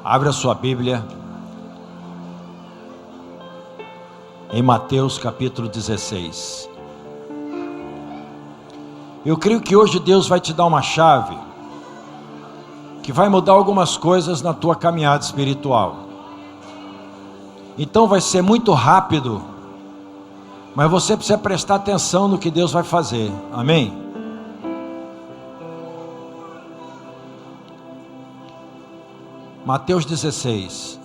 Abra a sua Bíblia em Mateus capítulo 16. Eu creio que hoje Deus vai te dar uma chave que vai mudar algumas coisas na tua caminhada espiritual. Então vai ser muito rápido, mas você precisa prestar atenção no que Deus vai fazer. Amém? Mateus 16,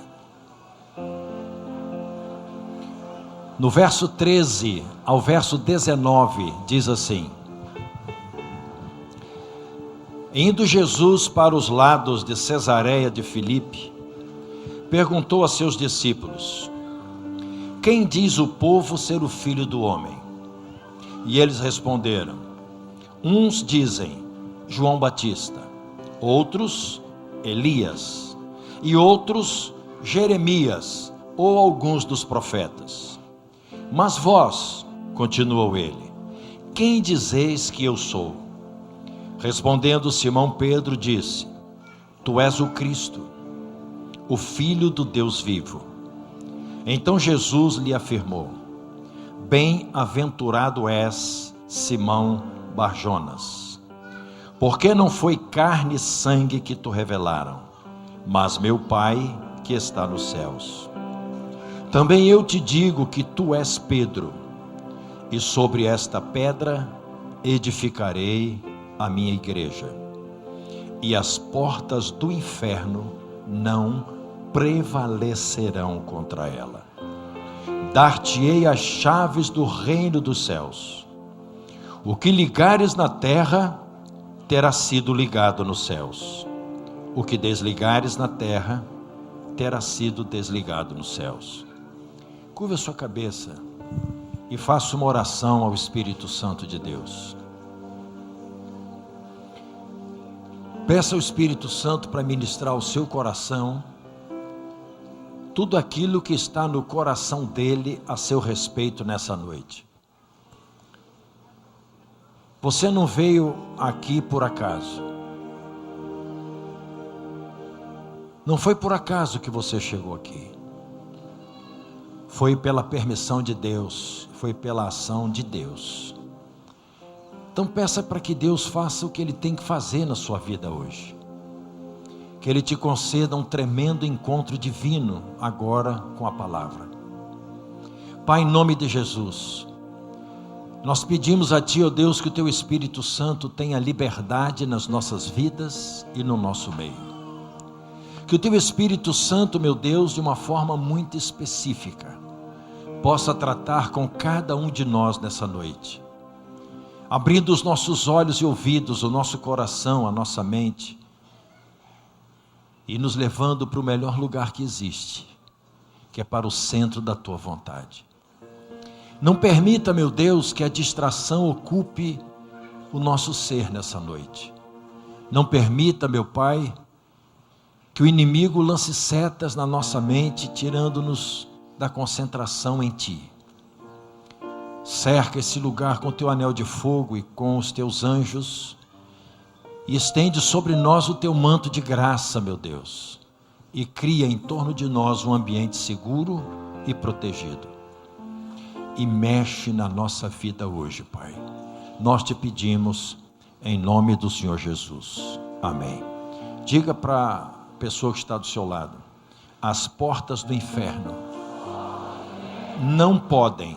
no verso 13 ao verso 19, diz assim: Indo Jesus para os lados de Cesareia de Filipe, perguntou a seus discípulos: Quem diz o povo ser o Filho do Homem? E eles responderam: Uns dizem João Batista, outros Elias, e outros Jeremias, ou alguns dos profetas. Mas vós, continuou ele, quem dizeis que eu sou? Respondendo Simão Pedro disse: Tu és o Cristo, o Filho do Deus vivo. Então Jesus lhe afirmou: Bem-aventurado és, Simão Barjonas, porque não foi carne e sangue que te revelaram, mas meu Pai que está nos céus. Também eu te digo que tu és Pedro, e sobre esta pedra edificarei a minha igreja, e as portas do inferno não prevalecerão contra ela. Dar-te-ei as chaves do reino dos céus. O que ligares na terra terá sido ligado nos céus. O que desligares na terra terá sido desligado nos céus. Curva a sua cabeça e faça uma oração ao Espírito Santo de Deus. Peça ao Espírito Santo para ministrar ao seu coração tudo aquilo que está no coração dele a seu respeito nessa noite. Você não veio aqui por acaso. Não foi por acaso que você chegou aqui. Foi pela permissão de Deus, foi pela ação de Deus. Então peça para que Deus faça o que Ele tem que fazer na sua vida hoje. Que Ele te conceda um tremendo encontro divino agora com a palavra. Pai, em nome de Jesus, nós pedimos a Ti, ó Deus, que o Teu Espírito Santo tenha liberdade nas nossas vidas e no nosso meio. Que o Teu Espírito Santo, meu Deus, de uma forma muito específica, possa tratar com cada um de nós nessa noite, abrindo os nossos olhos e ouvidos, o nosso coração, a nossa mente, e nos levando para o melhor lugar que existe, que é para o centro da Tua vontade. Não permita, meu Deus, que a distração ocupe o nosso ser nessa noite. Não permita, meu Pai, que o inimigo lance setas na nossa mente, tirando-nos da concentração em Ti. Cerca esse lugar com Teu anel de fogo e com os Teus anjos, e estende sobre nós o Teu manto de graça, meu Deus, e cria em torno de nós um ambiente seguro e protegido. E mexe na nossa vida hoje, Pai. Nós te pedimos em nome do Senhor Jesus. Amém. Diga para a pessoa que está do seu lado: as portas do inferno não podem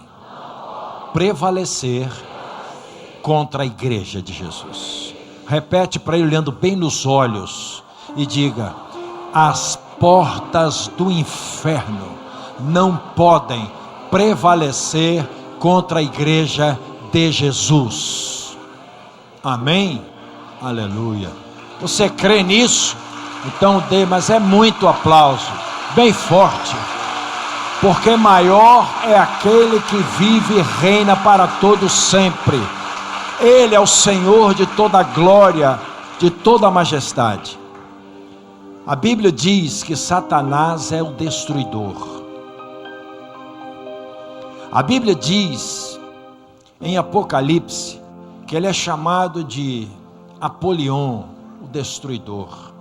prevalecer contra a igreja de Jesus. Repete para ele, olhando bem nos olhos, e diga: as portas do inferno não podem prevalecer contra a igreja de Jesus. Amém? Aleluia. Você crê nisso? Então dê, mas é muito aplauso, bem forte, porque maior é aquele que vive e reina para todo sempre. Ele é o Senhor de toda a glória, de toda a majestade. A Bíblia diz que Satanás é o destruidor. A Bíblia diz em Apocalipse que ele é chamado de Apolion, o destruidor.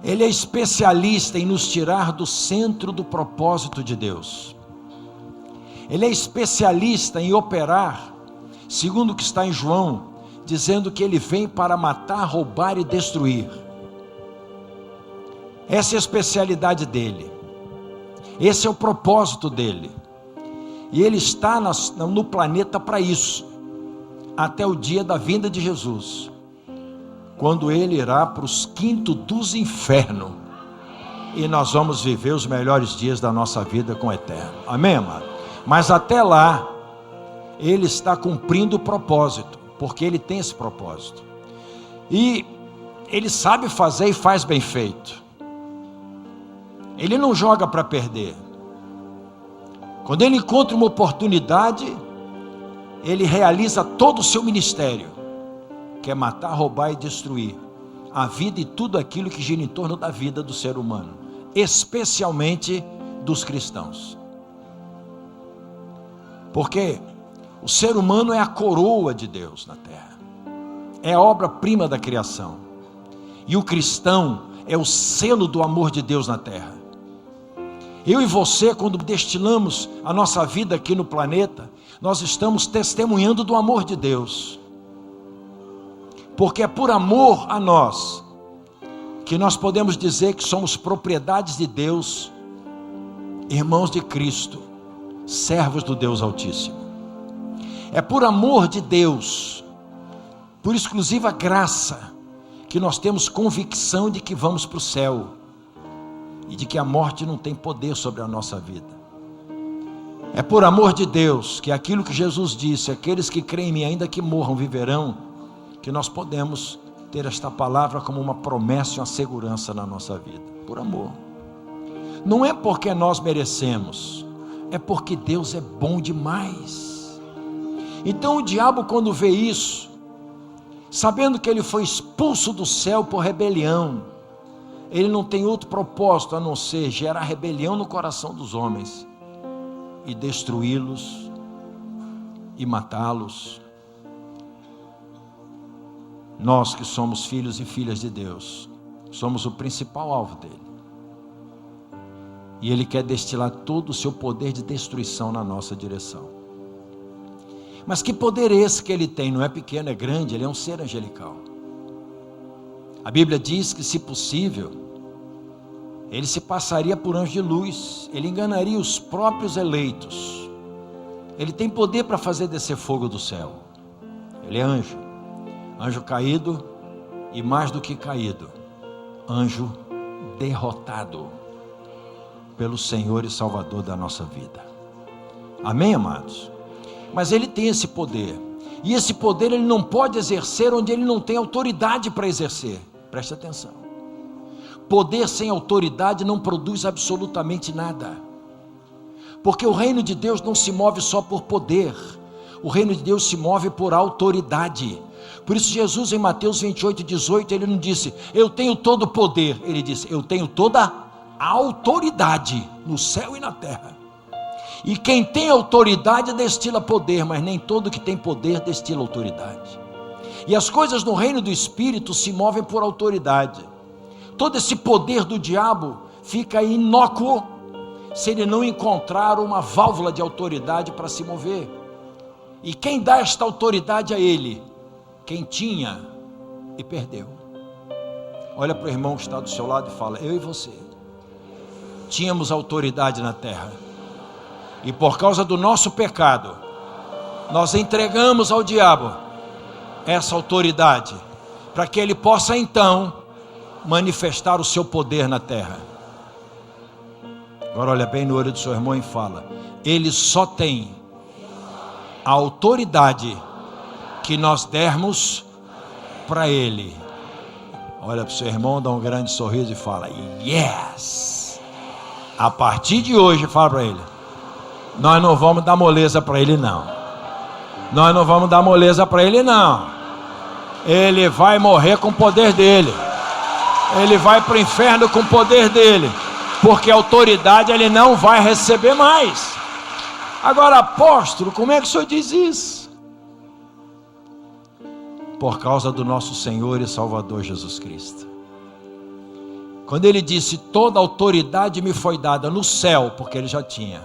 Ele é especialista em nos tirar do centro do propósito de Deus. Ele é especialista em operar, segundo o que está em João, dizendo que ele vem para matar, roubar e destruir. Essa é a especialidade dele. Esse é o propósito dele. E ele está no planeta para isso, até o dia da vinda de Jesus, quando ele irá para os quintos dos infernos, e nós vamos viver os melhores dias da nossa vida com o Eterno. Amém, amado? Mas até lá, ele está cumprindo o propósito, porque ele tem esse propósito, e ele sabe fazer e faz bem feito. Ele não joga para perder. Quando ele encontra uma oportunidade, ele realiza todo o seu ministério, que é matar, roubar e destruir a vida e tudo aquilo que gira em torno da vida do ser humano, especialmente dos cristãos. Porque o ser humano é a coroa de Deus na terra, é a obra-prima da criação, e o cristão é o selo do amor de Deus na terra. Eu e você, quando destilamos a nossa vida aqui no planeta, nós estamos testemunhando do amor de Deus, porque é por amor a nós que nós podemos dizer que somos propriedades de Deus, irmãos de Cristo, servos do Deus Altíssimo. É por amor de Deus, por exclusiva graça, que nós temos convicção de que vamos para o céu, e de que a morte não tem poder sobre a nossa vida. É por amor de Deus, que aquilo que Jesus disse, aqueles que creem em mim, ainda que morram, viverão, que nós podemos ter esta palavra como uma promessa e uma segurança na nossa vida. Por amor. Não é porque nós merecemos, é porque Deus é bom demais. Então o diabo, quando vê isso, sabendo que ele foi expulso do céu por rebelião, ele não tem outro propósito a não ser gerar rebelião no coração dos homens e destruí-los e matá-los. Nós que somos filhos e filhas de Deus, somos o principal alvo dele, e ele quer destilar todo o seu poder de destruição na nossa direção. Mas que poder é esse que ele tem? Não é pequeno, é grande. Ele é um ser angelical. A Bíblia diz que, se possível, ele se passaria por anjo de luz, ele enganaria os próprios eleitos. Ele tem poder para fazer descer fogo do céu. Ele é anjo, anjo caído, e mais do que caído, anjo derrotado pelo Senhor e Salvador da nossa vida. Amém, amados? Mas ele tem esse poder, e esse poder ele não pode exercer onde ele não tem autoridade para exercer. Preste atenção. Poder sem autoridade não produz absolutamente nada, porque o reino de Deus não se move só por poder, o reino de Deus se move por autoridade. Por isso Jesus, em Mateus 28:18, ele não disse, eu tenho todo o poder, ele disse, eu tenho toda a autoridade no céu e na terra. E quem tem autoridade destila poder, mas nem todo que tem poder destila autoridade. E as coisas no reino do Espírito se movem por autoridade. Todo esse poder do diabo fica inócuo se ele não encontrar uma válvula de autoridade para se mover. E quem dá esta autoridade a ele? Quem tinha e perdeu. Olha para o irmão que está do seu lado e fala, eu e você tínhamos autoridade na terra, e por causa do nosso pecado nós entregamos ao diabo essa autoridade, para que ele possa então manifestar o seu poder na terra. Agora olha bem no olho do seu irmão e fala, ele só tem a autoridade que nós dermos para ele. Olha para o seu irmão, dá um grande sorriso e fala, yes! A partir de hoje, fala para ele, nós não vamos dar moleza para ele não. Nós não vamos dar moleza para ele não. Ele vai morrer com o poder dele. Ele vai para o inferno com o poder dele, porque a autoridade ele não vai receber mais. Agora, apóstolo, como é que o senhor diz isso? Por causa do nosso Senhor e Salvador Jesus Cristo. Quando ele disse: toda autoridade me foi dada no céu, porque ele já tinha.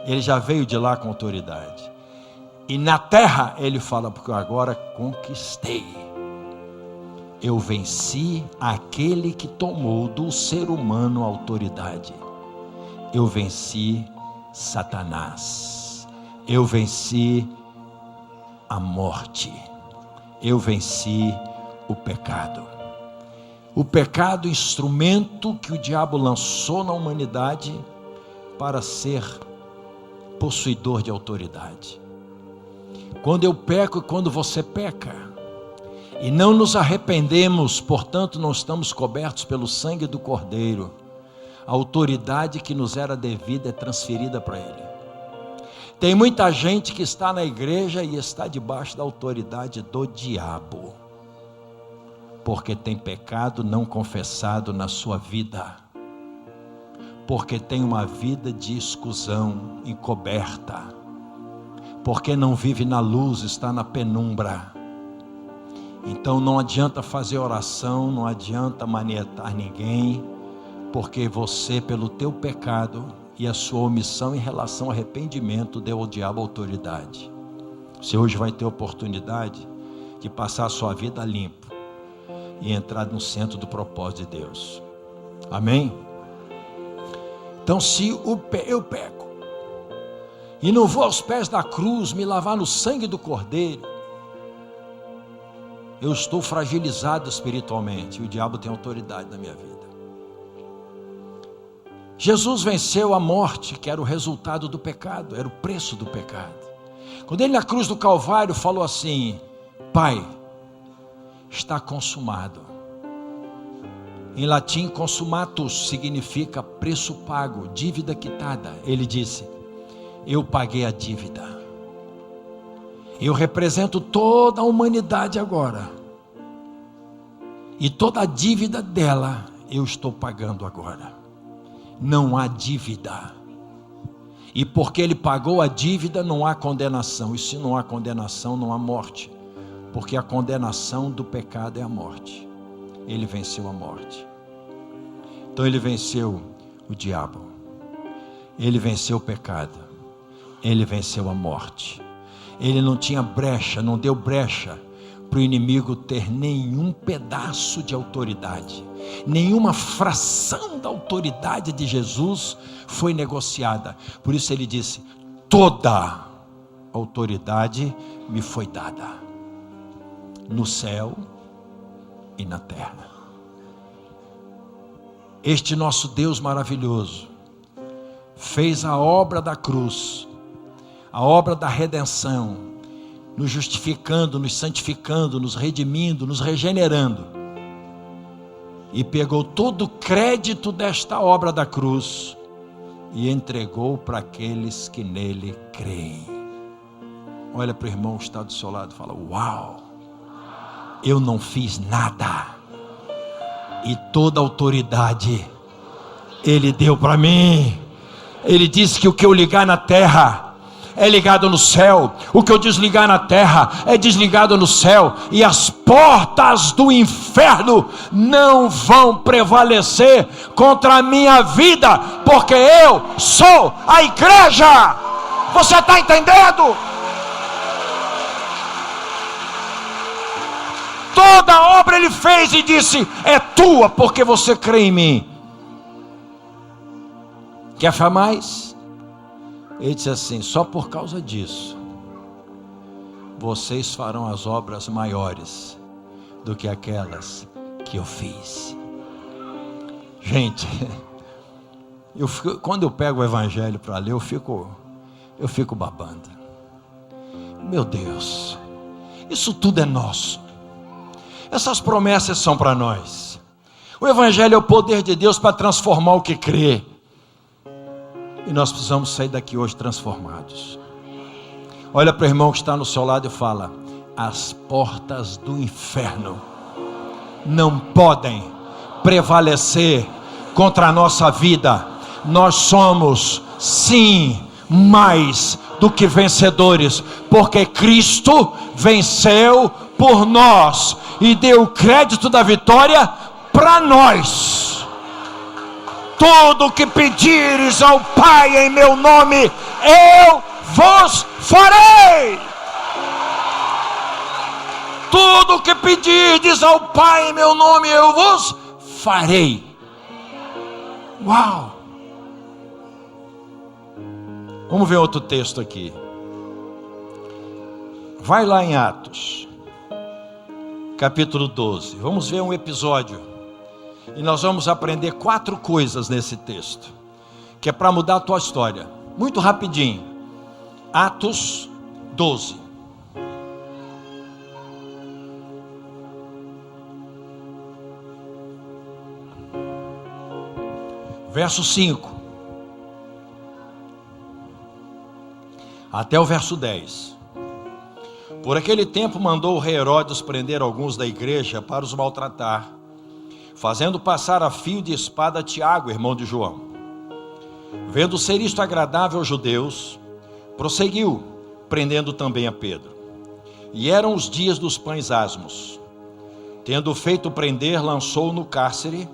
Ele já veio de lá com autoridade. E na terra ele fala: porque eu agora conquistei. Eu venci aquele que tomou do ser humano a autoridade. Eu venci Satanás. Eu venci a morte. Eu venci o pecado. O pecado, instrumento que o diabo lançou na humanidade para ser possuidor de autoridade. Quando eu peco e quando você peca, e não nos arrependemos, portanto não estamos cobertos pelo sangue do Cordeiro, a autoridade que nos era devida é transferida para ele. Tem muita gente que está na igreja e está debaixo da autoridade do diabo, porque tem pecado não confessado na sua vida, porque tem uma vida de exclusão encoberta, porque não vive na luz, está na penumbra. Então não adianta fazer oração, não adianta manietar ninguém, porque você, pelo teu pecado e a sua omissão em relação ao arrependimento, deu ao diabo autoridade. Você hoje vai ter oportunidade de passar a sua vida limpo e entrar no centro do propósito de Deus. Amém? Então, se eu peco e não vou aos pés da cruz me lavar no sangue do Cordeiro, eu estou fragilizado espiritualmente e o diabo tem autoridade na minha vida. Jesus venceu a morte, que era o resultado do pecado, era o preço do pecado. Quando ele na cruz do Calvário falou assim: Pai, está consumado. Em latim, consumatus significa preço pago, dívida quitada. Ele disse: eu paguei a dívida. Eu represento toda a humanidade agora. E toda a dívida dela eu estou pagando agora. Não há dívida. E porque ele pagou a dívida, não há condenação. E se não há condenação, não há morte. Porque a condenação do pecado é a morte. Ele venceu a morte. Então ele venceu o diabo. Ele venceu o pecado. Ele venceu a morte. Ele não tinha brecha, não deu brecha para o inimigo ter nenhum pedaço de autoridade. Nenhuma fração da autoridade de Jesus foi negociada. Por isso ele disse: toda autoridade me foi dada, no céu e na terra. Este nosso Deus maravilhoso fez a obra da cruz, a obra da redenção, nos justificando, nos santificando, nos redimindo, nos regenerando. E pegou todo o crédito desta obra da cruz e entregou para aqueles que nele creem. Olha para o irmão que está do seu lado e fala: uau, eu não fiz nada, e toda a autoridade ele deu para mim. Ele disse que o que eu ligar na terra é ligado no céu, o que eu desligar na terra é desligado no céu, e as portas do inferno não vão prevalecer contra a minha vida, porque eu sou a igreja. Você está entendendo? Toda a obra ele fez e disse: é tua, porque você crê em mim. Quer falar mais? Ele disse assim: só por causa disso vocês farão as obras maiores do que aquelas que eu fiz. Gente, quando eu pego o evangelho para ler, eu fico babando. Meu Deus, isso tudo é nosso. Essas promessas são para nós. O evangelho é o poder de Deus para transformar o que crê. E nós precisamos sair daqui hoje transformados. Olha para o irmão que está no seu lado e fala: as portas do inferno não podem prevalecer contra a nossa vida. Nós somos, sim, mais do que vencedores, porque Cristo venceu por nós e deu o crédito da vitória para nós. Tudo que pedires ao Pai em meu nome, eu vos farei. Tudo que pedirdes ao Pai em meu nome, eu vos farei. Uau! Vamos ver outro texto aqui. Vai lá em Atos, capítulo 12. Vamos ver um episódio. E nós vamos aprender 4 coisas nesse texto, que é para mudar a tua história. Muito rapidinho. Atos 12. Verso 5. Até o verso 10. Por aquele tempo mandou o rei Herodes prender alguns da igreja para os maltratar, fazendo passar a fio de espada Tiago, irmão de João. Vendo ser isto agradável aos judeus, prosseguiu, prendendo também a Pedro. E eram os dias dos pães asmos. Tendo feito prender, lançou-o no cárcere,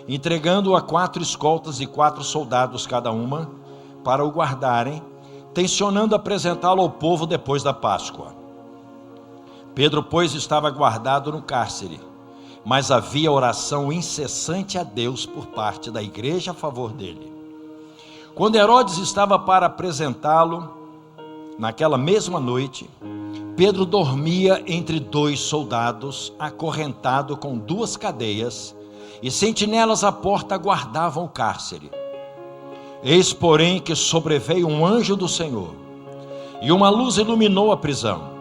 entregando-o a 4 escoltas e 4 soldados cada uma, para o guardarem, tencionando apresentá-lo ao povo depois da Páscoa. Pedro, pois, estava guardado no cárcere, mas havia oração incessante a Deus por parte da igreja a favor dele. Quando Herodes estava para apresentá-lo, naquela mesma noite, Pedro dormia entre 2 soldados, acorrentado com 2 cadeias, e sentinelas à porta guardavam o cárcere. Eis, porém, que sobreveio um anjo do Senhor, e uma luz iluminou a prisão.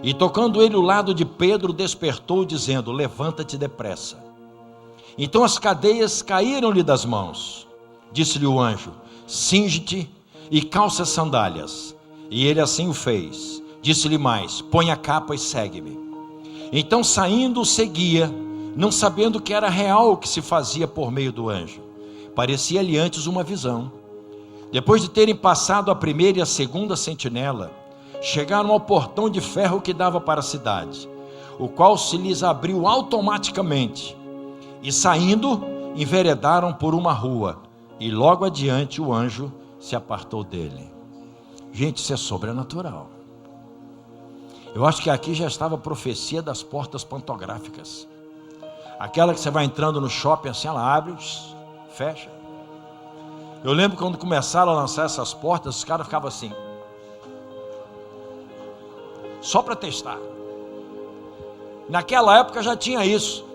E tocando ele o lado de Pedro, despertou, dizendo: levanta-te depressa. Então as cadeias caíram-lhe das mãos. Disse-lhe o anjo: cinge-te e calça as sandálias. E ele assim o fez. Disse-lhe mais: põe a capa e segue-me. Então saindo o seguia, não sabendo que era real o que se fazia por meio do anjo. Parecia-lhe antes uma visão. Depois de terem passado a primeira e a segunda sentinela, chegaram ao portão de ferro que dava para a cidade, o qual se lhes abriu automaticamente, e saindo, enveredaram por uma rua, e logo adiante o anjo se apartou dele. Gente, isso é sobrenatural. Eu acho que aqui já estava a profecia das portas pantográficas. Aquela que você vai entrando no shopping assim, ela abre, fecha. Eu lembro quando começaram a lançar essas portas, os caras ficavam assim, só para testar. Naquela época já tinha isso.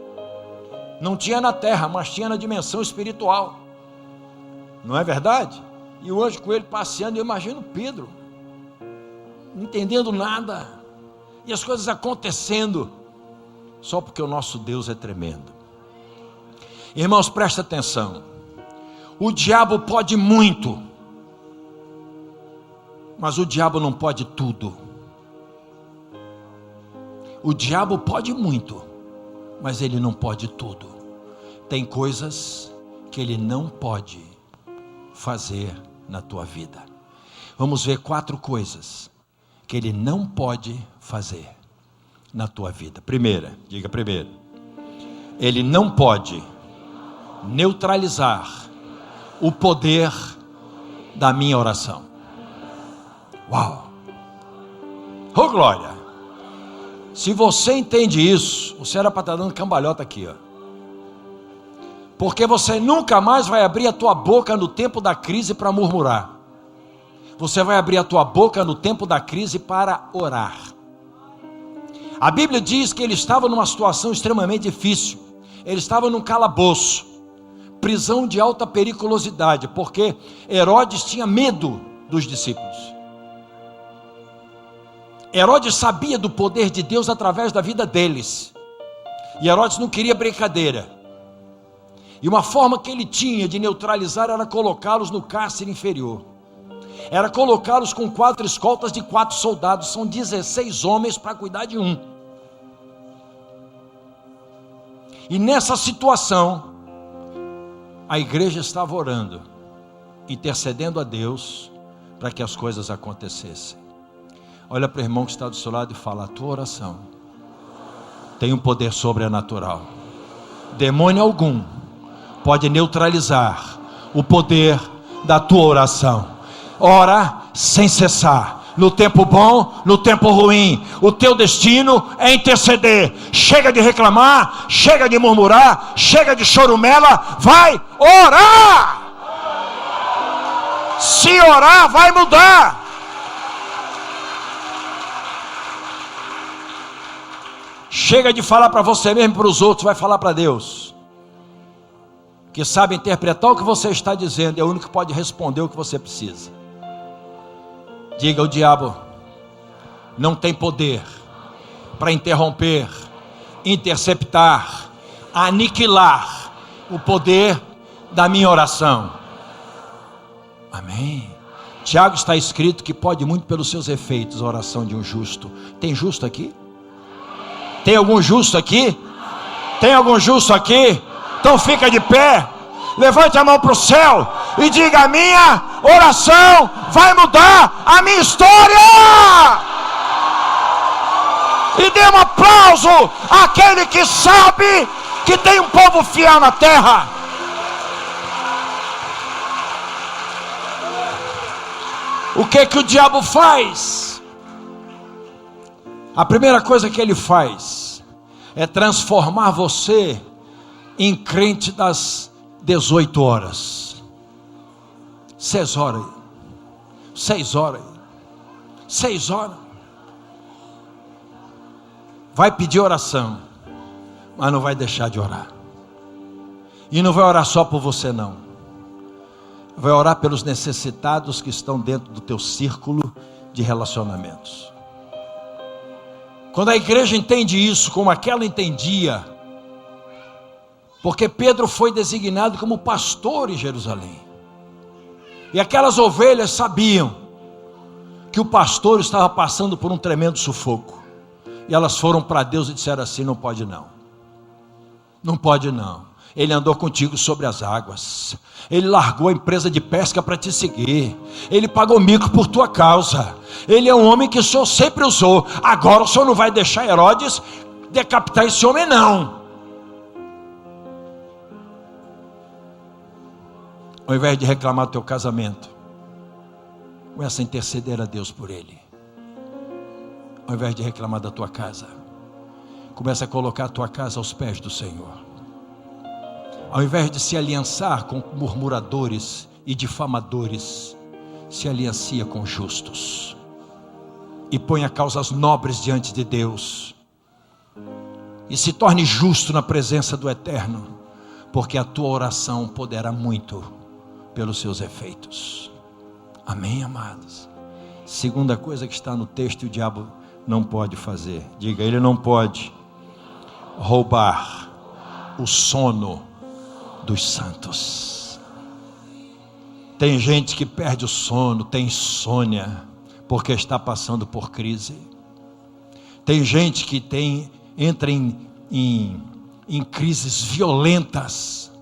Não tinha na terra, mas tinha na dimensão espiritual. Não é verdade? E o anjo com ele passeando, eu imagino Pedro, não entendendo nada, e as coisas acontecendo, só porque o nosso Deus é tremendo. Irmãos, presta atenção. O diabo pode muito, mas o diabo não pode tudo. O diabo pode muito, mas ele não pode tudo. Tem coisas que ele não pode fazer na tua vida. Vamos ver 4 coisas que ele não pode fazer na tua vida. Primeira, diga primeiro. Ele não pode neutralizar o poder da minha oração. Uau! Oh, glória! Se você entende isso, você era para estar dando cambalhota aqui, ó. Porque você nunca mais vai abrir a tua boca no tempo da crise para murmurar. Você vai abrir a tua boca no tempo da crise para orar. A Bíblia diz que ele estava numa situação extremamente difícil. Ele estava num calabouço, prisão de alta periculosidade, porque Herodes tinha medo dos discípulos. Herodes sabia do poder de Deus através da vida deles, e Herodes não queria brincadeira, e uma forma que ele tinha de neutralizar era colocá-los no cárcere inferior, era colocá-los com 4 escoltas de 4 soldados, são 16 homens para cuidar de um. E nessa situação, a igreja estava orando, intercedendo a Deus para que as coisas acontecessem. Olha para o irmão que está do seu lado e fala: a tua oração tem um poder sobrenatural. demônio algum pode neutralizar o poder da tua oração. Ora sem cessar, no tempo bom, no tempo ruim. O teu destino é interceder. Chega de reclamar, chega de murmurar, chega de chorumela, vai orar. Se orar, vai mudar. Chega de falar para você mesmo e para os outros, vai falar para Deus, que sabe interpretar o que você está dizendo, é o único que pode responder o que você precisa. Diga: o diabo não tem poder para interromper, interceptar, aniquilar o poder da minha oração. Amém. Tiago, está escrito que pode muito pelos seus efeitos a oração de um justo. Tem justo aqui? Tem algum justo aqui? Tem algum justo aqui? Então fica de pé, levante a mão para o céu e diga: a minha oração vai mudar a minha história. E dê um aplauso àquele que sabe que tem um povo fiel na terra. O que o diabo faz? A primeira coisa que ele faz é transformar você em crente das 18 horas. 6 horas. 6 horas. 6 horas. Vai pedir oração, mas não vai deixar de orar. E não vai orar só por você, não. Vai orar pelos necessitados que estão dentro do teu círculo de relacionamentos. Quando a igreja entende isso, como aquela entendia, porque Pedro foi designado como pastor em Jerusalém, e aquelas ovelhas sabiam que o pastor estava passando por um tremendo sufoco, e elas foram para Deus e disseram assim: não pode não, não pode não. Ele andou contigo sobre as águas, ele largou a empresa de pesca para te seguir, ele pagou mico por tua causa, ele é um homem que o Senhor sempre usou. Agora o Senhor não vai deixar Herodes decapitar esse homem, não. Ao invés de reclamar do teu casamento, começa a interceder a Deus por ele. Ao invés de reclamar da tua casa, começa a colocar a tua casa aos pés do Senhor. Ao invés de se aliançar com murmuradores e difamadores, se aliancia com justos e ponha causas nobres diante de Deus e se torne justo na presença do Eterno, porque a tua oração poderá muito pelos seus efeitos. Amém, amados? Segunda coisa que está no texto, o diabo não pode fazer. Diga: ele não pode roubar o sono dos santos. Tem gente que perde o sono, tem insônia, porque está passando por crise. Tem gente que entra em crises violentas,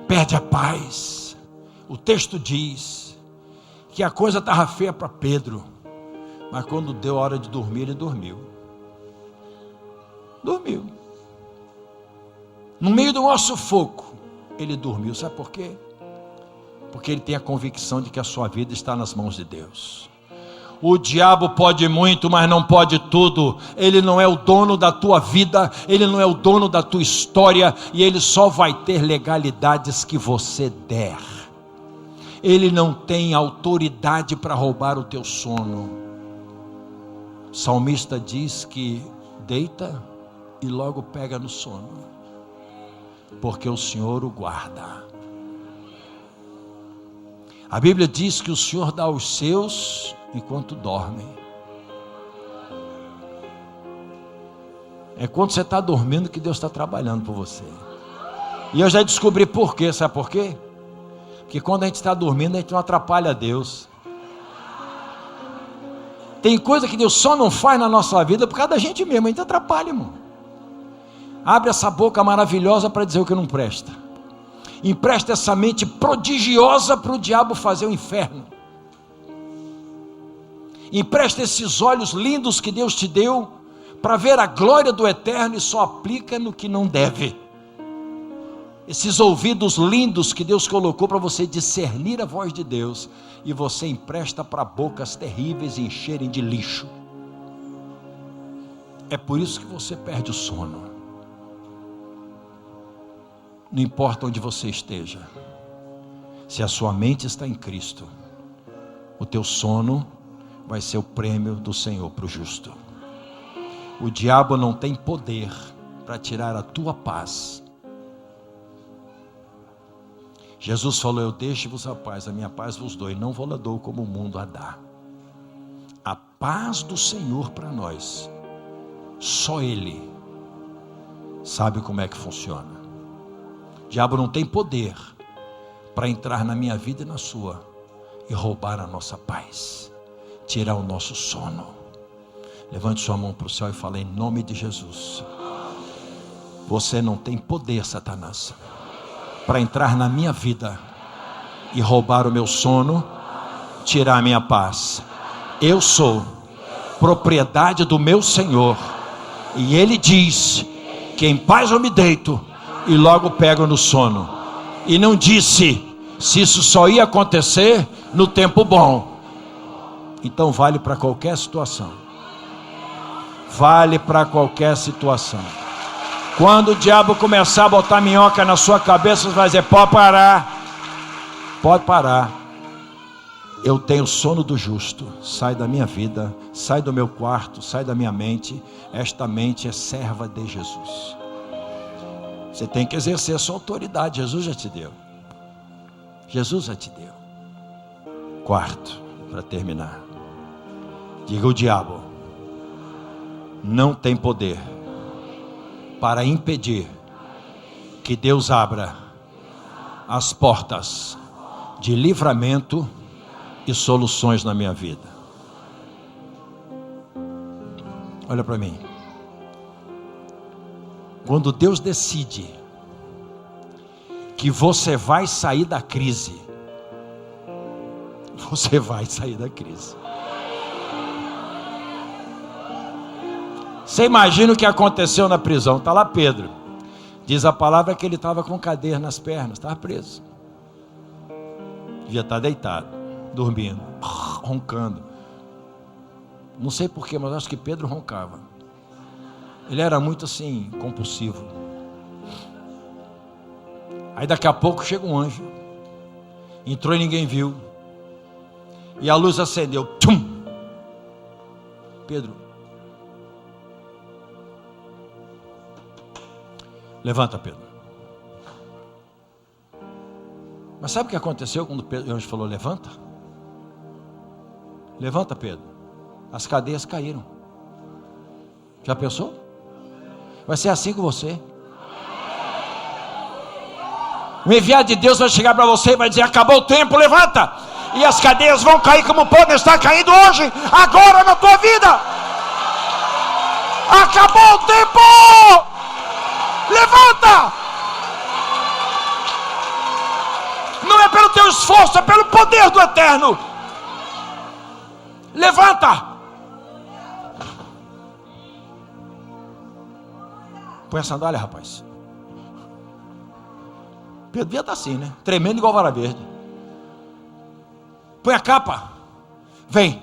perde a paz. O texto diz que a coisa estava feia para Pedro, mas quando deu a hora de dormir, ele dormiu. No meio do nosso sufoco, ele dormiu. Sabe por quê? Porque ele tem a convicção de que a sua vida está nas mãos de Deus. O diabo pode muito, mas não pode tudo. Ele não é o dono da tua vida, ele não é o dono da tua história, e ele só vai ter legalidades que você der. Ele não tem autoridade para roubar o teu sono. O salmista diz que deita e logo pega no sono, porque o Senhor o guarda. A Bíblia diz que o Senhor dá aos seus enquanto dormem. É quando você está dormindo que Deus está trabalhando por você. E eu já descobri por quê. Sabe por quê? Porque quando a gente está dormindo, a gente não atrapalha Deus. Tem coisa que Deus só não faz na nossa vida por causa da gente mesmo. A gente atrapalha, irmão. Abre essa boca maravilhosa para dizer o que não presta. Empresta essa mente prodigiosa para o diabo fazer o inferno. Empresta esses olhos lindos que Deus te deu para ver a glória do Eterno, e só aplica no que não deve. esses ouvidos lindos que Deus colocou para você discernir a voz de Deus, e você empresta para bocas terríveis encherem de lixo. É por isso que você perde o sono. Não importa onde você esteja, se a sua mente está em Cristo, o teu sono vai ser o prêmio do Senhor para o justo. O diabo não tem poder para tirar a tua paz. Jesus falou: eu deixo-vos a paz, a minha paz vos dou, e não vou-la dou como o mundo a dá. A paz do Senhor para nós, só Ele sabe como é que funciona. O diabo não tem poder para entrar na minha vida e na sua e roubar a nossa paz, tirar o nosso sono. Levante sua mão para o céu e fale: em nome de Jesus, você não tem poder, Satanás, para entrar na minha vida e roubar o meu sono, tirar a minha paz. Eu sou propriedade do meu Senhor, e Ele diz que em paz eu me deito e logo pego no sono. E não disse se isso só ia acontecer no tempo bom. Então vale para qualquer situação. Vale para qualquer situação. Quando o diabo começar a botar minhoca na sua cabeça, você vai dizer: pode parar, pode parar. Eu tenho sono do justo. Sai da minha vida, sai do meu quarto, sai da minha mente. Esta mente é serva de Jesus. Você tem que exercer a sua autoridade. Jesus já te deu. Jesus já te deu. Quarto, para terminar, diga: o diabo não tem poder para impedir que Deus abra as portas de livramento e soluções na minha vida. Olha para mim. Quando Deus decide que você vai sair da crise, você vai sair da crise. Você imagina o que aconteceu na prisão? Está lá Pedro. Diz a palavra que ele estava com cadeira nas pernas, estava preso. Devia estar deitado, dormindo, roncando. Não sei porquê, mas acho que Pedro roncava. Ele era muito assim, compulsivo. Aí daqui a pouco chega um anjo. Entrou e ninguém viu. E a luz acendeu. Tchum! Pedro, levanta, Pedro. Mas sabe o que aconteceu quando o anjo falou: levanta? Levanta, Pedro. As cadeias caíram. Já pensou? Vai ser assim com você. O enviado de Deus vai chegar para você e vai dizer: acabou o tempo, levanta. E as cadeias vão cair como podem estar caindo hoje, agora na tua vida. Acabou o tempo. Levanta. Não é pelo teu esforço, é pelo poder do Eterno. Levanta. Põe a sandália, rapaz. Pedro devia estar assim, né? Tremendo igual vara verde. Põe a capa. Vem.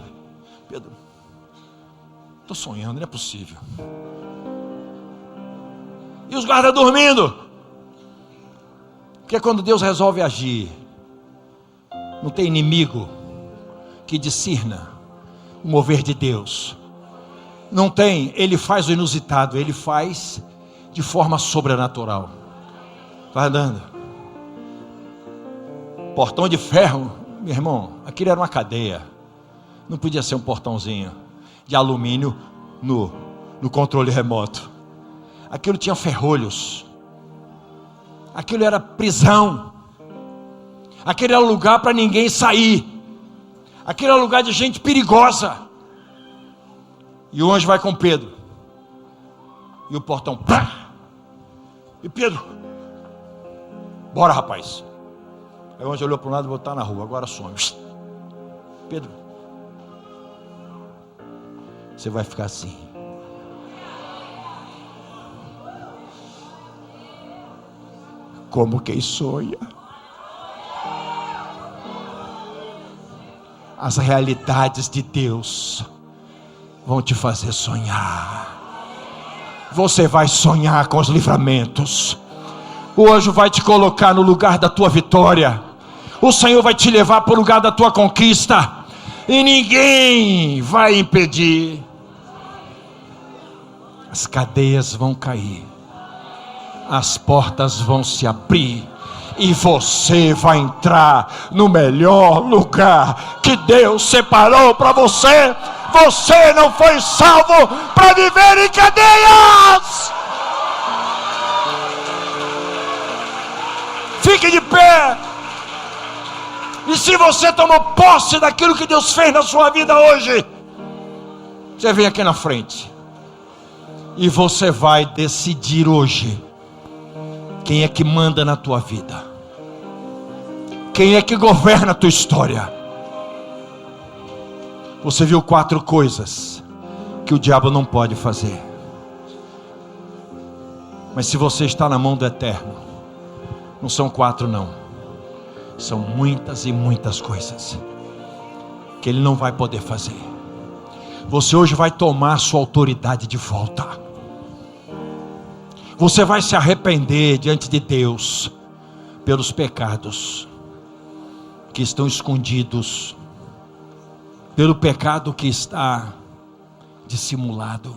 Pedro, estou sonhando, não é possível. E os guardas dormindo. Porque quando Deus resolve agir, não tem inimigo que discirna o mover de Deus. Não tem. Ele faz o inusitado. Ele faz de forma sobrenatural. Vai andando. Portão de ferro, meu irmão, aquilo era uma cadeia. Não podia ser um portãozinho de alumínio no controle remoto. Aquilo tinha ferrolhos. Aquilo era prisão. Aquele era lugar para ninguém sair. Aquele era lugar de gente perigosa. E o anjo vai com Pedro. E o portão, pá! E Pedro, bora, rapaz. Aí o anjo olhou para um lado e voltou na rua. Agora some. Pedro, você vai ficar assim. como quem sonha. As realidades de Deus vão te fazer sonhar. Você vai sonhar com os livramentos. O anjo vai te colocar no lugar da tua vitória. O Senhor vai te levar para o lugar da tua conquista. E ninguém vai impedir. As cadeias vão cair. As portas vão se abrir. E você vai entrar no melhor lugar que Deus separou para você. Você não foi salvo para viver em cadeias. Fique de pé. E se você tomou posse daquilo que Deus fez na sua vida hoje, você vem aqui na frente. E você vai decidir hoje quem é que manda na tua vida. Quem é que governa a tua história. Você viu 4 coisas que o diabo não pode fazer. Mas se você está na mão do Eterno, não são 4 não. São muitas e muitas coisas que ele não vai poder fazer. Você hoje vai tomar sua autoridade de volta. Você vai se arrepender diante de Deus pelos pecados que estão escondidos, pelo pecado que está dissimulado.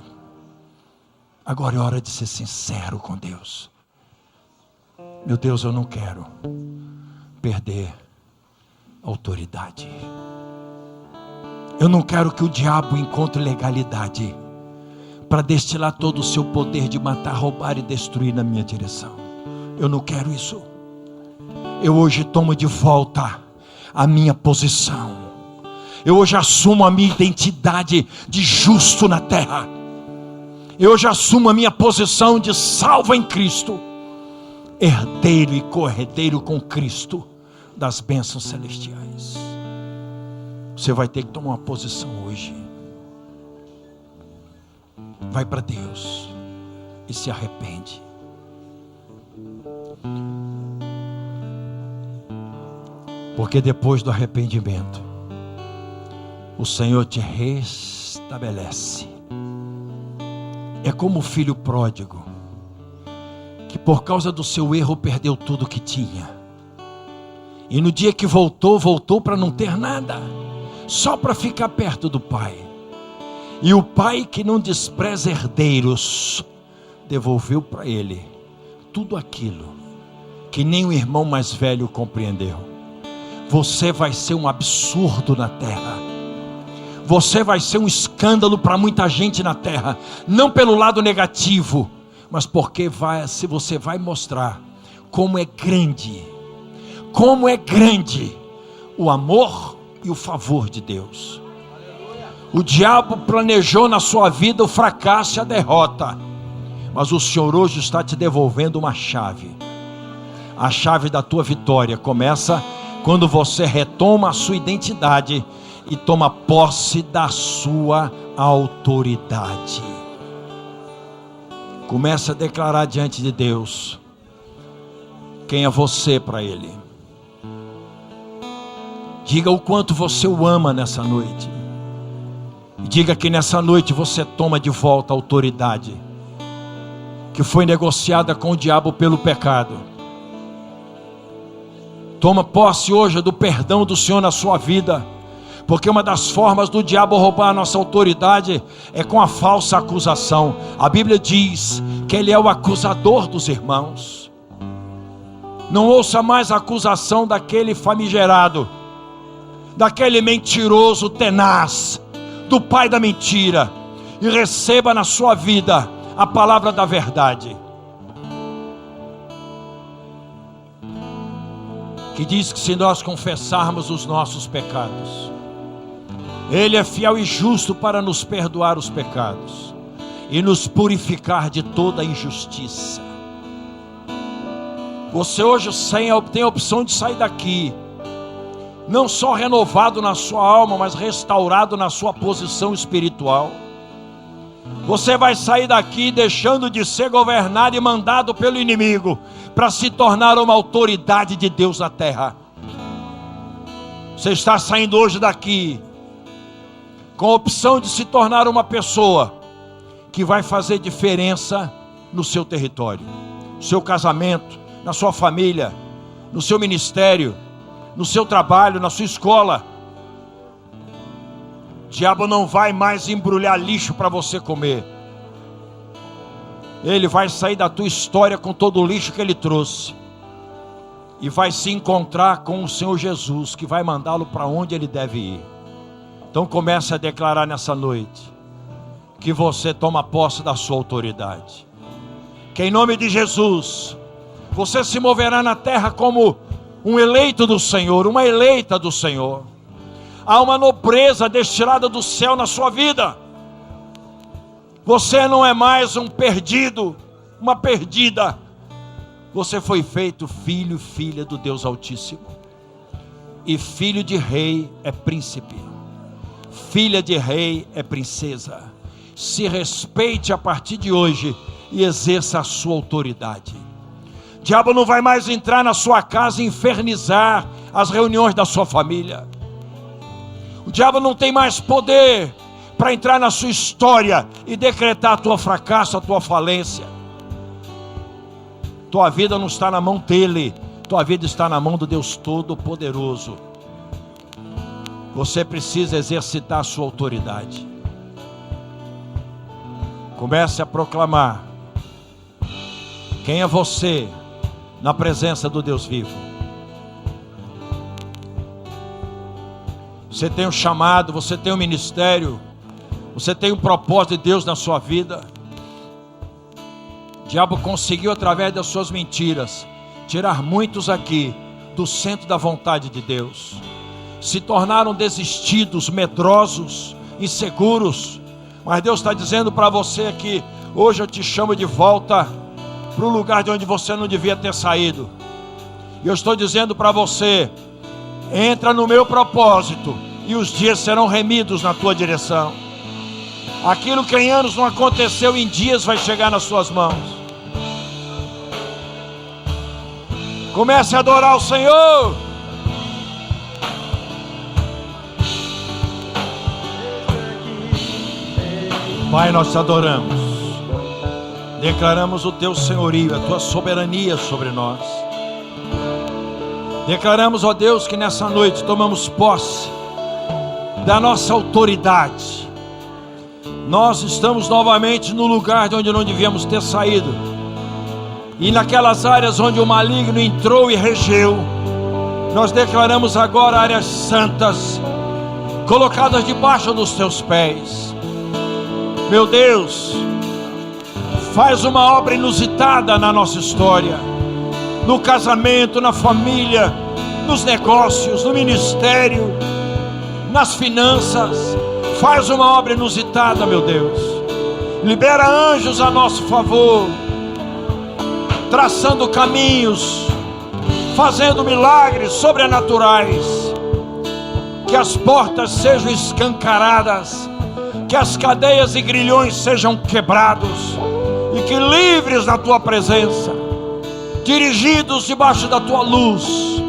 Agora é hora de ser sincero com Deus. Meu Deus, eu não quero perder a autoridade. Eu não quero que o diabo encontre legalidade para destilar todo o seu poder de matar, roubar e destruir na minha direção. Eu não quero isso. Eu hoje tomo de volta a minha posição. Eu hoje assumo a minha identidade de justo na terra. Eu hoje assumo a minha posição de salvo em Cristo, herdeiro e co-herdeiro com Cristo das bênçãos celestiais. Você vai ter que tomar uma posição hoje. Vai para Deus e se arrepende. Porque depois do arrependimento, o Senhor te restabelece. É como o filho pródigo, que por causa do seu erro perdeu tudo que tinha. E no dia que voltou para não ter nada, só para ficar perto do pai. E o pai, que não despreza herdeiros, devolveu para ele tudo aquilo que nem o irmão mais velho compreendeu. Você vai ser um absurdo na terra. Você vai ser um escândalo para muita gente na terra. Não pelo lado negativo, mas porque você vai mostrar como é grande o amor e o favor de Deus. O diabo planejou na sua vida o fracasso e a derrota, mas o Senhor hoje está te devolvendo uma chave. A chave da tua vitória começa quando você retoma a sua identidade e toma posse da sua autoridade. Comece a declarar diante de Deus quem é você para Ele. Diga o quanto você o ama nessa noite. E diga que nessa noite você toma de volta a autoridade que foi negociada com o diabo pelo pecado. Toma posse hoje do perdão do Senhor na sua vida. Porque uma das formas do diabo roubar a nossa autoridade é com a falsa acusação. A Bíblia diz que ele é o acusador dos irmãos. Não ouça mais a acusação daquele famigerado, daquele mentiroso tenaz, do pai da mentira, e receba na sua vida a palavra da verdade, que diz que se nós confessarmos os nossos pecados, Ele é fiel e justo para nos perdoar os pecados e nos purificar de toda injustiça. Você hoje tem a opção de sair daqui não só renovado na sua alma, mas restaurado na sua posição espiritual. Você vai sair daqui deixando de ser governado e mandado pelo inimigo, para se tornar uma autoridade de Deus na terra. Você está saindo hoje daqui com a opção de se tornar uma pessoa que vai fazer diferença no seu território, no seu casamento, na sua família, no seu ministério, no seu trabalho, na sua escola. O diabo não vai mais embrulhar lixo para você comer. Ele vai sair da tua história com todo o lixo que ele trouxe e vai se encontrar com o Senhor Jesus, que vai mandá-lo para onde ele deve ir. Então comece a declarar nessa noite que você toma posse da sua autoridade, que em nome de Jesus você se moverá na terra como um eleito do Senhor, uma eleita do Senhor. Há uma nobreza destilada do céu na sua vida. Você não é mais um perdido, uma perdida. Você foi feito filho e filha do Deus Altíssimo. E filho de rei é príncipe, filha de rei é princesa. Se respeite a partir de hoje e exerça a sua autoridade. O diabo não vai mais entrar na sua casa e infernizar as reuniões da sua família. O diabo não tem mais poder para entrar na sua história e decretar a tua fracasso, a tua falência. Tua vida não está na mão dele, tua vida está na mão do Deus Todo-Poderoso. Você precisa exercitar a sua autoridade. Comece a proclamar quem é você na presença do Deus vivo. Você tem um chamado, você tem um ministério, você tem um propósito de Deus na sua vida. O diabo conseguiu, através das suas mentiras, tirar muitos aqui do centro da vontade de Deus. Se tornaram desistidos, medrosos, inseguros. Mas Deus está dizendo para você aqui: hoje eu te chamo de volta para o lugar de onde você não devia ter saído. E eu estou dizendo para você: entra no meu propósito e os dias serão remidos na tua direção. Aquilo que em anos não aconteceu, em dias vai chegar nas suas mãos. Comece a adorar o Senhor. Pai, nós te adoramos. Declaramos o teu senhorio, a tua soberania sobre nós. Declaramos, ó Deus, que nessa noite tomamos posse da nossa autoridade. Nós estamos novamente no lugar de onde não devíamos ter saído. E naquelas áreas onde o maligno entrou e regeu, nós declaramos agora áreas santas, colocadas debaixo dos teus pés. Meu Deus, faz uma obra inusitada na nossa história, no casamento, na família, nos negócios, no ministério, nas finanças. Faz uma obra inusitada, meu Deus. Libera anjos a nosso favor, traçando caminhos, fazendo milagres sobrenaturais. Que as portas sejam escancaradas, que as cadeias e grilhões sejam quebrados, e que livres na tua presença, dirigidos debaixo da tua luz,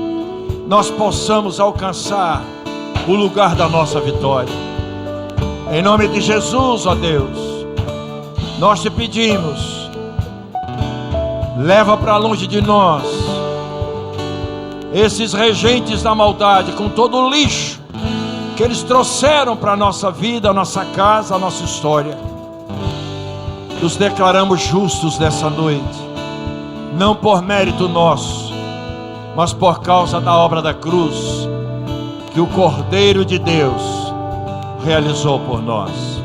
nós possamos alcançar o lugar da nossa vitória. Em nome de Jesus, ó Deus, nós te pedimos: leva para longe de nós esses regentes da maldade, com todo o lixo que eles trouxeram para a nossa vida, a nossa casa, a nossa história. Nos declaramos justos nessa noite, não por mérito nosso, mas por causa da obra da cruz que o Cordeiro de Deus realizou por nós.